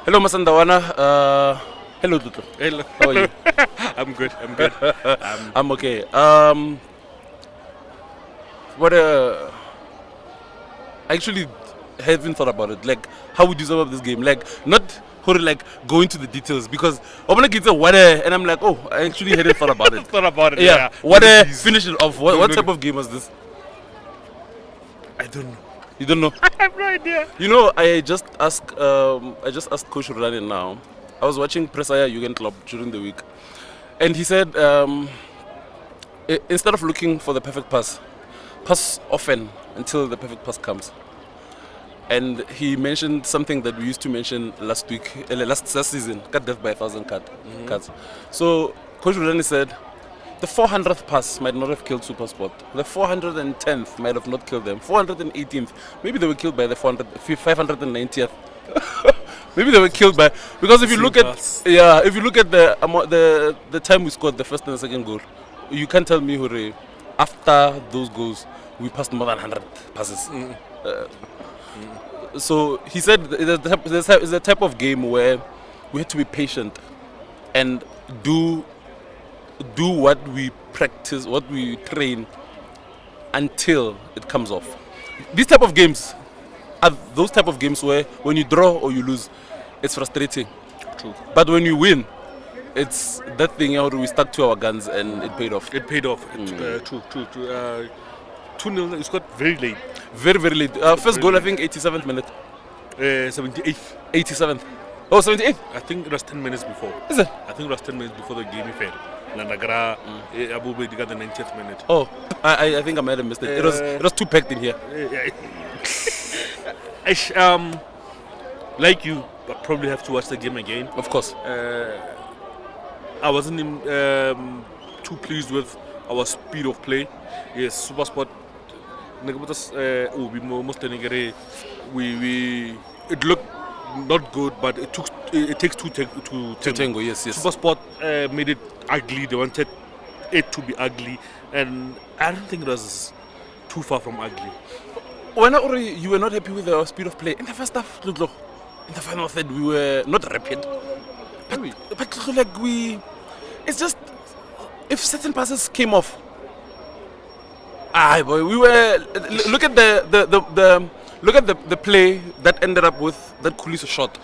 Hello, Masandawana. Hello, Tutu. Hello. How are you? I'm good. I'm okay. What I actually haven't thought about it. Like, how would you sum up this game? Like, not how to like go into the details because I'm gonna get what and I'm like, oh, I actually hadn't thought about it. Thought about it. Yeah. What finish it off? What type of game was this? I don't know. You don't know? I have no idea. You know, I just asked Coach Rani now. I was watching Presaya Jugend Club during the week, and he said instead of looking for the perfect pass often until the perfect pass comes. And he mentioned something that we used to mention last week, last season, cut death by 1,000 cuts. So Coach Rani said the 400th pass might not have killed Supersport. The 410th might have not killed them. 418th, maybe they were killed by the 590th. Maybe they were killed by because if you look at the time we scored the first and the second goal, you can't tell me Hore, after those goals we passed more than 100 passes. So he said there's a type of game where we have to be patient and do what we practice, what we train until it comes off. These type of games are those type of games where when you draw or you lose, it's frustrating. True. But when you win, it's that thing how we stuck to our guns and it paid off. It paid off. True. 2-0. It got very late. Very, very late. First goal, I think 87th minute. 78th. 87th. Oh, 78th? I think it was 10 minutes before. Is it? I think it was 10 minutes before the game fell. Nandagara, Abu got the 90th minute. Oh, I think I might have missed it. It was too packed in here. Like you, I probably have to watch the game again. Of course. I wasn't too pleased with our speed of play. Yes, Supersport. It looked not good, but it takes two to tango. Yes. Supersport made it ugly. They wanted it to be ugly, and I don't think it was too far from ugly. When you were not happy with the speed of play in the first half, in the final third, we were not rapid. But like it's just if certain passes came off. Boy, we were look at the play that ended up with that Kuliso shot.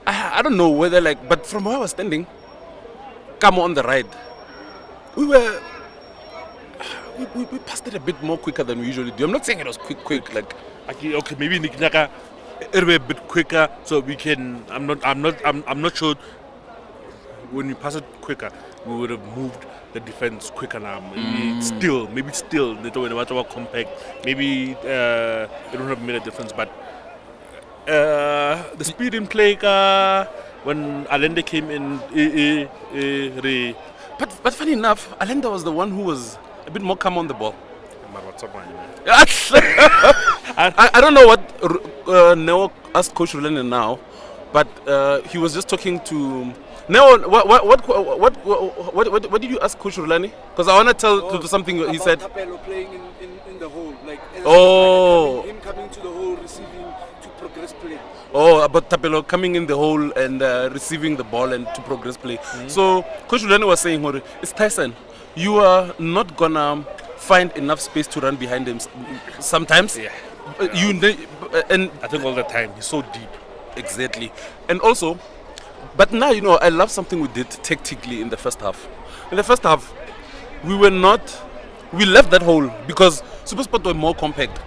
I don't know whether but from where I was standing, Kamo on the right, we passed it a bit more quicker than we usually do. I'm not saying it was quick. Like okay, maybe Nikinaka it'll be a bit quicker, so we can. I'm not sure. When we pass it quicker, we would have moved the defense quicker now. Maybe still, they don't know about compact. Maybe it don't have made a difference, but the speed in play when Allende came in. But funny enough, Allende was the one who was a bit more calm on the ball. I don't know what Neo asked Coach Rulani now, but he was just talking to Neo. What did you ask Coach Rulani? Because I want to tell something he said. Tapelo playing in the hole, him coming to the hole, receiving to progress play. Oh, about Tapelo coming in the hole and receiving the ball and to progress play. So Coach Rulani was saying, it's Tyson. You are not gonna find enough space to run behind him sometimes. Yeah. And I think all the time he's so deep. Exactly. And also, but now I love something we did tactically in the first half. In the first half, we left that hole because Supersport were more compact.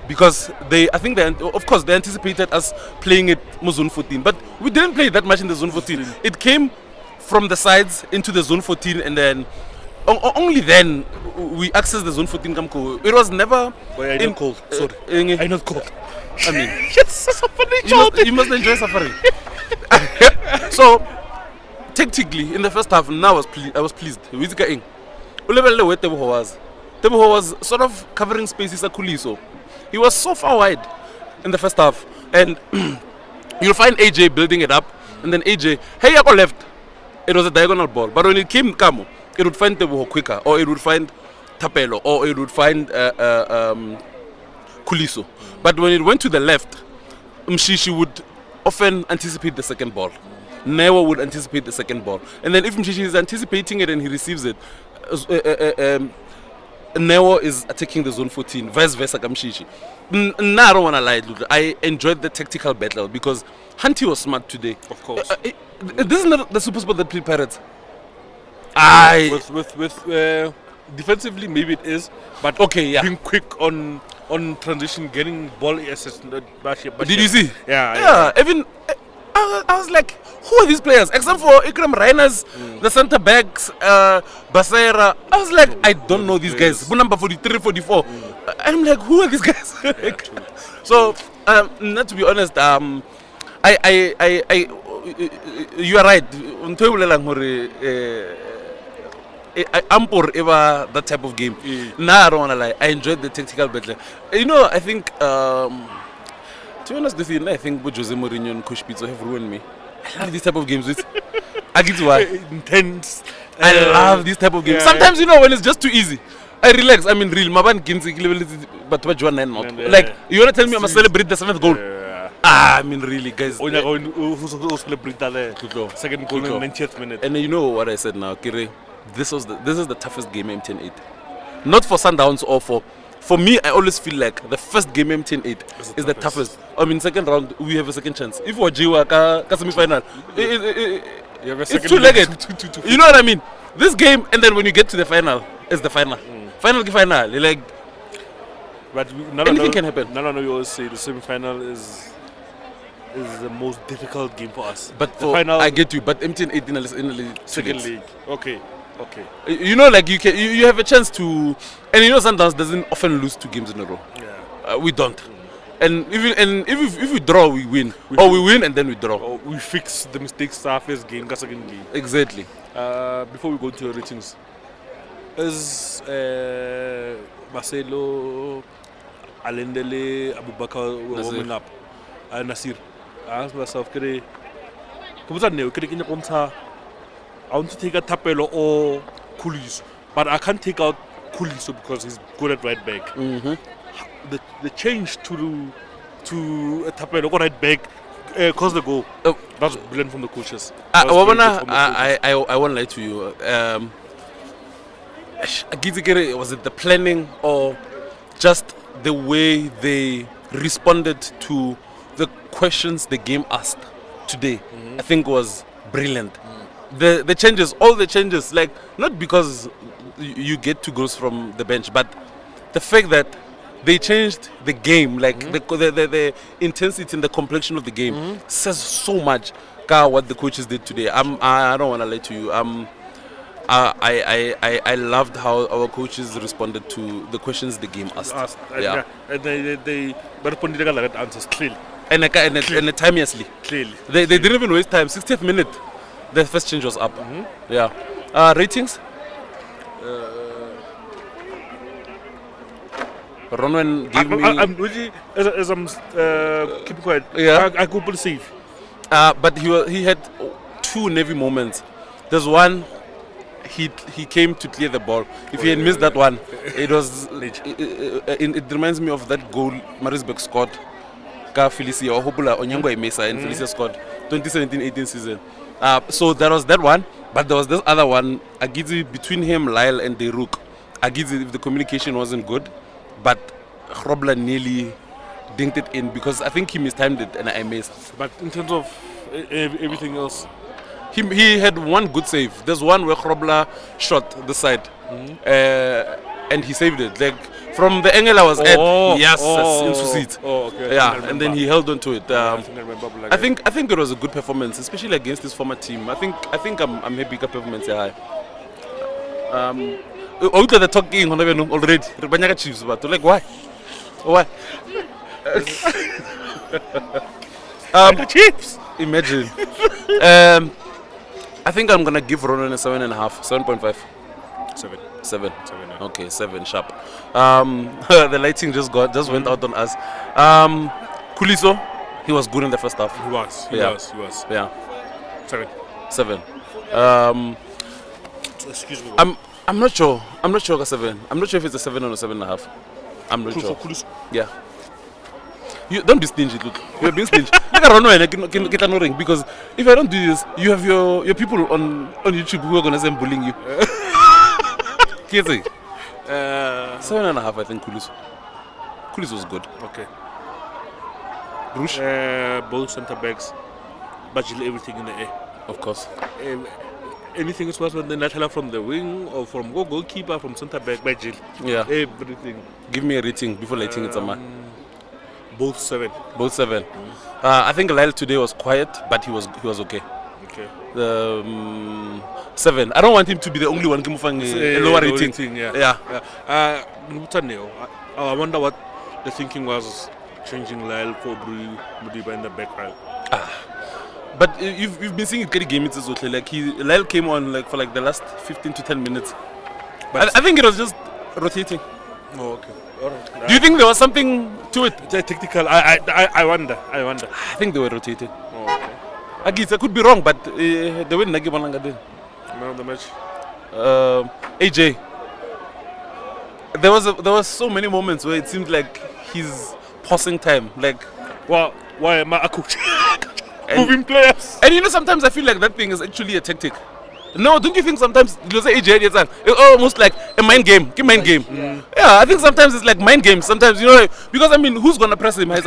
Because they anticipated us playing it zone 14, but we didn't play that much in the zone 14. It came from the sides into the zone 14, and then only then we accessed the zone 14 Kamko. It was never. I'm not cold. Sorry. I'm not cold. I mean, you must enjoy suffering. So, tactically, in the first half, now I was pleased. Teboho was sort of covering spaces at Kuliso. He was so far wide in the first half, and you'll find AJ building it up, and then AJ, hey, I go left. It was a diagonal ball, but when it came Kamo, it would find Teboho quicker, or it would find Tapelo, or it would find Kuliso. But when it went to the left, Mshishi would often anticipate the second ball. Never would anticipate the second ball. And then if Mshishi is anticipating it and he receives it, Neo is attacking the zone 14, vice versa Kamshishi. Nah, I don't want to lie, Luka. I enjoyed the tactical battle because Hunty was smart today. Of course. This is not the Supersport that played Pirates. With defensively, maybe it is, but Okay, yeah. being quick on transition, getting ball assist. Did you see? Yeah. Even I was like, who are these players? Except for Ikram Reiners, the centre backs, Basera. I was like, I don't know these guys. Who number 43, 44? I'm like, who are these guys? So, not to be honest, you are right. I'm for ever that type of game. Nah, I don't wanna lie. I enjoyed the tactical battle. You know, I think to be honest with you, I think both Jose Mourinho and Coach Pizzo have ruined me. I love this type of games. I get why. Intense. I love this type of games. Sometimes you know when it's just too easy, I relax. I mean, real. But like you wanna tell me I'm gonna celebrate the 7th goal? I mean, really, guys. Celebrate that second goal in the 90th minute. And you know what I said now, Kire? This is the toughest game M108. Not for Sundowns or for me. I always feel like the first game M108 is the toughest. I mean, second round we have a second chance. If we're Jiwa semi-final, it's two-legged. You know what I mean? This game, and then when you get to the final, it's the final. Final. You're like, but anything can happen. No, you always say the semi-final is the most difficult game for us. But the final, I get you. But M108 in the second league. Okay. You know, like you have a chance to, and you know, Sundowns doesn't often lose 2 games in a row. Yeah. We don't. And if we draw, we win. We win and then we draw. Or we fix the mistakes our first game, second game. Exactly. Before we go to your ratings, is Marcelo, Alendele, Abubakar warming up? Nasir. I asked myself, I want to take a Tapelo or Kuliso, but I can't take out Kuliso because he's good at right back. The change to a Tapelo or right back caused the goal. That's brilliant from the coaches. I won't lie to you. Was it the planning or just the way they responded to the questions the game asked today? I think was brilliant. The changes, all the changes, like not because you get 2 goals from the bench, but the fact that they changed the game, like the intensity and the complexion of the game says so much. What the coaches did today, I don't want to lie to you. I loved how our coaches responded to the questions the game asked. And they responded to the answers clearly. And timelessly. Clearly. They didn't even waste time. 60th minute. The first change was up. Yeah. Ratings? Ronwen gave me. I'm really, as I'm keeping quiet. Yeah. I go for save. But he had 2 Navy moments. There's one. He came to clear the ball. If he had missed that one, it was. It reminds me of that goal Marisburg scored. Felicia or Hopula Onyango Mesa and Felicia scored 2017-18 season. So there was that one, but there was this other one, Agizi, between him, Lyle and Deruk. Agizi, if the communication wasn't good, but Robla nearly dinked it in because I think he mistimed it and I missed. But in terms of everything else, he had one good save. There's one where Robla shot the side and he saved it. Like from the angle I was at, into seat. Okay. Yeah, and then he held on to it. I think I remember. I think it was a good performance, especially against this former team. I think I'm happy with the performance. Yeah. The talking already. Rebanyaka Chiefs, but like why? Chiefs. Imagine. I think I'm gonna give Ronan a 7.5, 7.5. 7. Yeah. Okay, 7 sharp. The lighting just went out on us. Kuliso, he was good in the first half. He was. Yeah. 7. Excuse me. I'm not sure. I'm not sure. 7. I'm not sure if it's a 7 or a 7.5. I'm not sure. Kuliso. Yeah. You don't be stingy, look. You're being stingy. Like I don't know, and I get no ring because if I don't do this, you have your people on YouTube who are gonna say I'm bullying you. Kidding. 7.5, I think. Kulis was good. Okay. Bruce, Both centre backs, Bajil everything in the air. of course. Anything is worse than the Natala from the wing or from goalkeeper, from centre back, Bajil. Yeah. Everything. Give me a rating before lighting it, man. Both 7. Both 7. I think Lyle today was quiet, but he was okay. Okay. 7. I don't want him to be the only one giving a lower rating. Yeah. I wonder what the thinking was changing Lyle for Mudiba in the background. But you've been seeing it getting game as well. Like Lyle came on for the last 15 to 10 minutes. But I think it was just rotating. Oh, okay. All right. Do you think there was something to it? It's technical. I wonder. I think they were rotating. Oh, okay. I guess I could be wrong, but they were Nagi Bananga. Man of the match. AJ. There was so many moments where it seemed like he's pausing time. Like, why am I coach? Moving players. And sometimes I feel like that thing is actually a tactic. No, don't you think sometimes you say AJ it's almost like a mind game? Mind game. Yeah, I think sometimes it's like mind games. Sometimes because who's gonna press him? No one.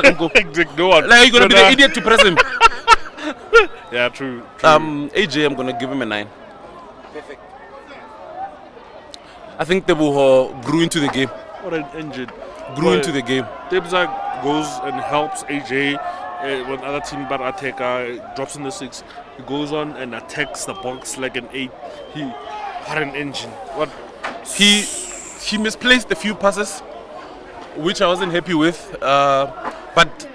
Like, are you gonna be the idiot to press him? Yeah, true. AJ, I'm gonna give him a 9. Perfect. I think Tebuho grew into the game. What an engine. Grew into the game. Debza goes and helps AJ when other team but Ateka drops in the 6. He goes on and attacks the box like an 8. What an engine. What He misplaced a few passes, which I wasn't happy with. But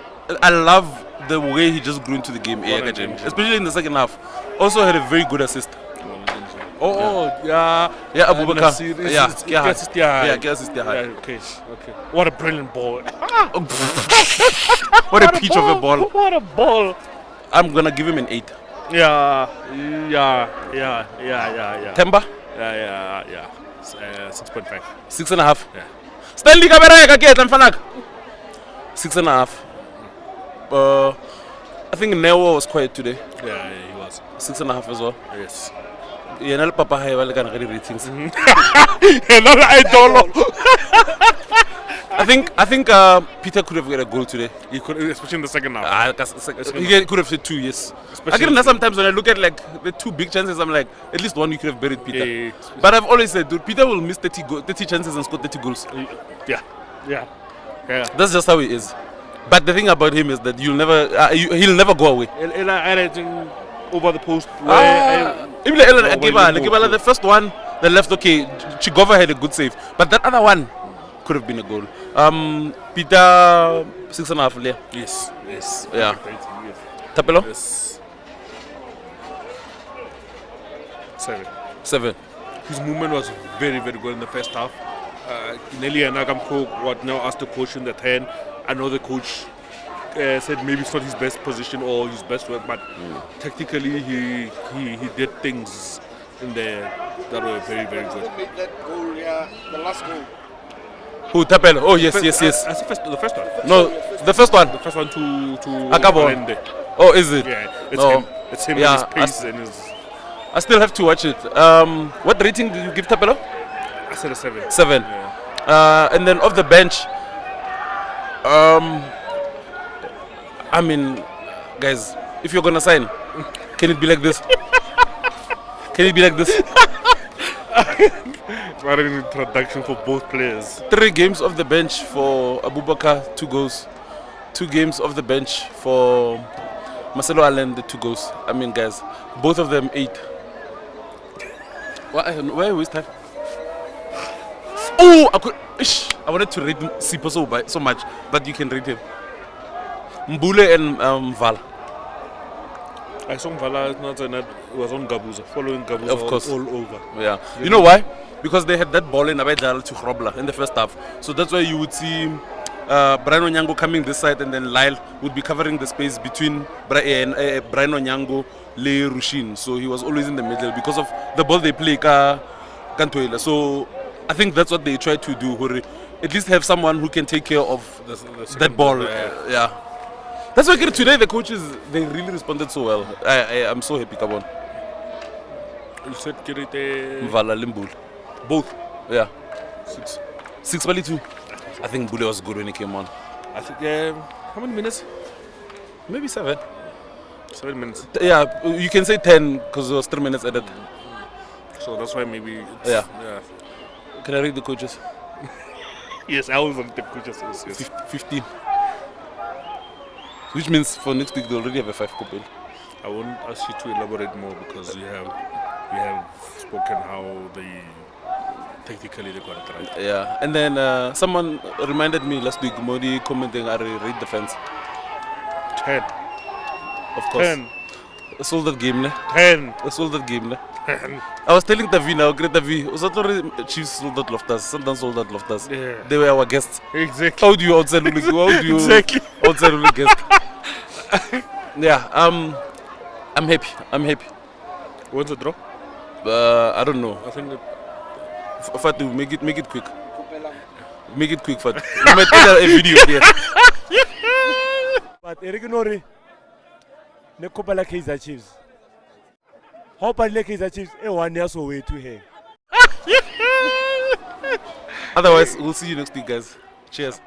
I love the way he just grew into the game, especially in the second half. Also had a very good assist. Yeah, Abubakar. Okay. What a brilliant ball. What a peach of a ball. What a ball. I'm gonna give him an 8. Yeah. Temba? Yeah. 6.5. 6.5. Yeah. Stanley Kabereka ke Mfanak. 6.5. I think Neo was quiet today. Yeah, he was. 6.5 as well. Yes. Yeah, Papa Hai wale kana ratings. I don't know. I think Peter could have got a goal today. He could, especially in the second half. He could have said 2, yes. I can know sometimes when I look at the 2 big chances, I'm like, at least one you could have buried Peter. Yeah. But I've always said, dude, Peter will miss 30 chances and score 30 goals. Yeah. That's just how he is. But the thing about him is that he'll never go away. Over the post. The first one, the left, okay, Chigova had a good save. But that other one could have been a goal. Peter, 6.5. Yes. Yeah. Tapelo? Yes. 7. His movement was very, very good in the first half. Nelly Anagamko would now ask the coach in the 10. I know the coach said maybe it's not his best position or his best work, but technically he did things in there that were very, very good. Who made that goal? Yeah, the last goal. Who? Tapelo? Oh, yes. The first one. No, the first one. The first one to Akabo. Arende. Oh, is it? Yeah, it's him Yeah, and his pace and his... I still have to watch it. What rating did you give Tapelo? I said a 7. 7. Yeah. And then off the bench, guys, if you're gonna sign, can it be like this? What an introduction for both players. 3 games off the bench for Abubakar, 2 goals. 2 games off the bench for Marcelo Allen, 2 goals. Guys, both of them 8. Where is that? Oh, I wanted to rate Sipo so much, but you can rate him. Mbule and Val. I saw Vala was on Gabuza, following Gabuza Of course. all over. Yeah. You know why? Because they had that ball in Abedal to Grobler in the first half. So that's why you would see Brian Onyango coming this side, and then Lyle would be covering the space between Brian Onyango, Le Rushin. So he was always in the middle because of the ball they play Kantoila. So I think that's what they tried to do. at least have someone who can take care of The that second ball. yeah. That's why today the coaches, they really responded so well. I'm so happy, come on. You said Kirite. Mvala Limbul. Both. Yeah. 6. 6-2. I think Bule was good when he came on. I think. How many minutes? Maybe 7. 7 minutes. Yeah, you can say 10 because there was 3 minutes added. So that's why maybe. It's, Yeah. Yeah. Can I read the coaches? Yes, I was on the coaches. Yes. 15. Which means for next week they already have a 5 couple. I won't ask you to elaborate more because you have spoken how they technically they got it right. Yeah, and then someone reminded me last week, Modi commenting, I read the fence. 10. Of course. 10. I sold that game, ne? 10. I sold that game, ne? 10. I was telling Davi now, great Davi, Chiefs sold that Loftus, Sundowns sold that Loftus. Yeah. They were our guests. Exactly. How do you outside really? How do you Exactly. outside really guest? Yeah, I'm happy. I'm happy. When's the draw? I don't know. I think that Fatu, make it quick. Make it quick, Fatu. You might take a video there. But Eric Nori, ne kopela Kaizer Chiefs. How about Kaizer Chiefs? 1 year so way to hang. Otherwise, we'll see you next week, guys. Cheers.